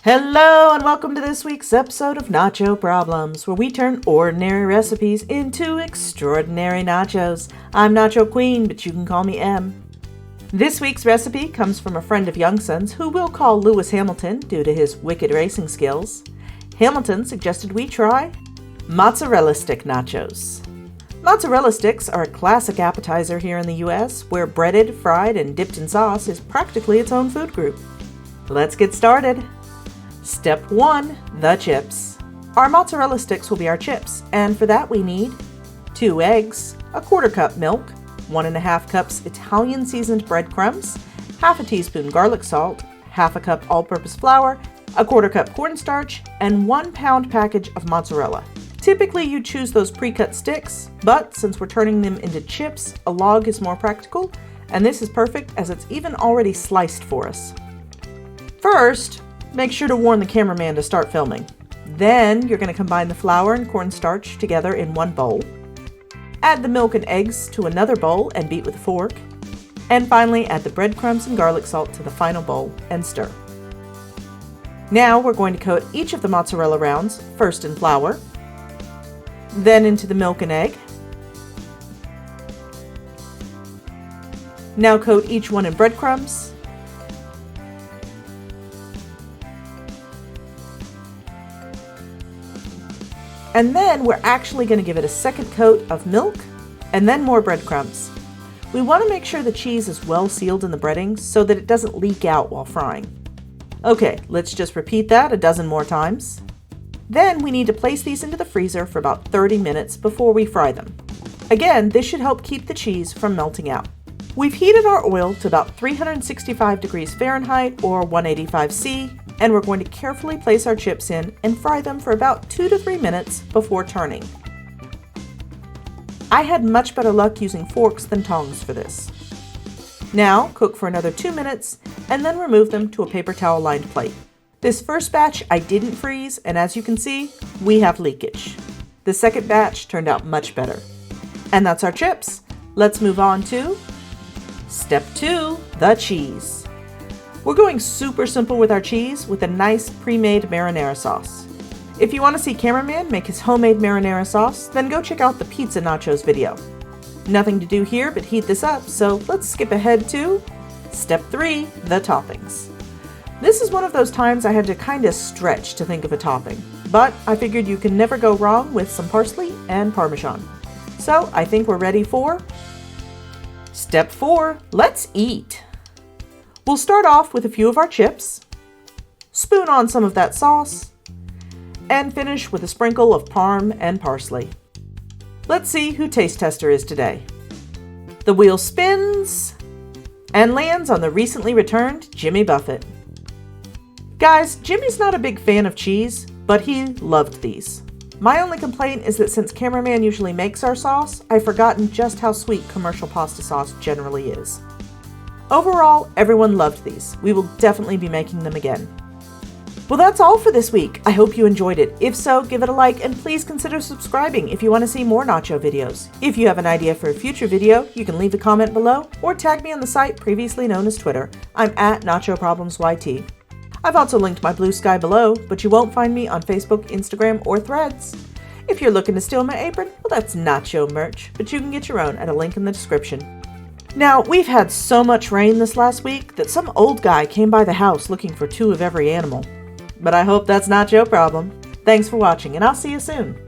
Hello and welcome to this week's episode of Nacho Problems, where we turn ordinary recipes into extraordinary nachos. I'm Nacho Queen, but you can call me M. This week's recipe comes from a friend of Youngson's who we'll call Lewis Hamilton due to his wicked racing skills. Hamilton suggested we try mozzarella stick nachos. Mozzarella sticks are a classic appetizer here in the US, where breaded, fried, and dipped in sauce is practically its own food group. Let's get started. Step 1. The chips. Our mozzarella sticks will be our chips, and for that we need 2 eggs, a 1/4 cup milk, 1½ cups Italian seasoned breadcrumbs, half a teaspoon garlic salt, half a cup all-purpose flour, a 1/4 cup cornstarch, and 1 pound package of mozzarella. Typically you choose those pre-cut sticks, but since we're turning them into chips, a log is more practical, and this is perfect as it's even already sliced for us. First, make sure to warn the cameraman to start filming. Then you're going to combine the flour and cornstarch together in one bowl. Add the milk and eggs to another bowl and beat with a fork. And finally add the breadcrumbs and garlic salt to the final bowl and stir. Now we're going to coat each of the mozzarella rounds, first in flour, then into the milk and egg. Now coat each one in breadcrumbs. And then we're actually going to give it a second coat of milk and then more breadcrumbs. We want to make sure the cheese is well sealed in the breading so that it doesn't leak out while frying. Okay, let's just repeat that a dozen more times. Then we need to place these into the freezer for about 30 minutes before we fry them. Again, this should help keep the cheese from melting out. We've heated our oil to about 365 degrees Fahrenheit or 185 C, and we're going to carefully place our chips in and fry them for about 2 to 3 minutes before turning. I had much better luck using forks than tongs for this. Now cook for another 2 minutes and then remove them to a paper towel lined plate. This first batch I didn't freeze, and as you can see, we have leakage. The second batch turned out much better. And that's our chips. Let's move on to Step 2, the cheese. We're going super simple with our cheese with a nice pre-made marinara sauce. If you want to see cameraman make his homemade marinara sauce, then go check out the Pizza Nachos video. Nothing to do here but heat this up, so let's skip ahead to Step 3, the toppings. This is one of those times I had to kind of stretch to think of a topping, but I figured you can never go wrong with some parsley and Parmesan. So I think we're ready for Step 4, let's eat. We'll start off with a few of our chips, spoon on some of that sauce, and finish with a sprinkle of parm and parsley. Let's see who taste tester is today. The wheel spins and lands on the recently returned Jimmy Buffett. Guys, Jimmy's not a big fan of cheese, but he loved these. My only complaint is that since cameraman usually makes our sauce, I've forgotten just how sweet commercial pasta sauce generally is. Overall, everyone loved these. We will definitely be making them again. Well, that's all for this week. I hope you enjoyed it. If so, give it a like and please consider subscribing if you want to see more nacho videos. If you have an idea for a future video, you can leave a comment below or tag me on the site previously known as Twitter. I'm at NachoProblemsYT. I've also linked my Blue Sky below, but you won't find me on Facebook, Instagram, or Threads. If you're looking to steal my apron, well, that's nacho merch, but you can get your own at a link in the description. Now, we've had so much rain this last week that some old guy came by the house looking for 2 of every animal. But I hope that's not your problem. Thanks for watching, and I'll see you soon.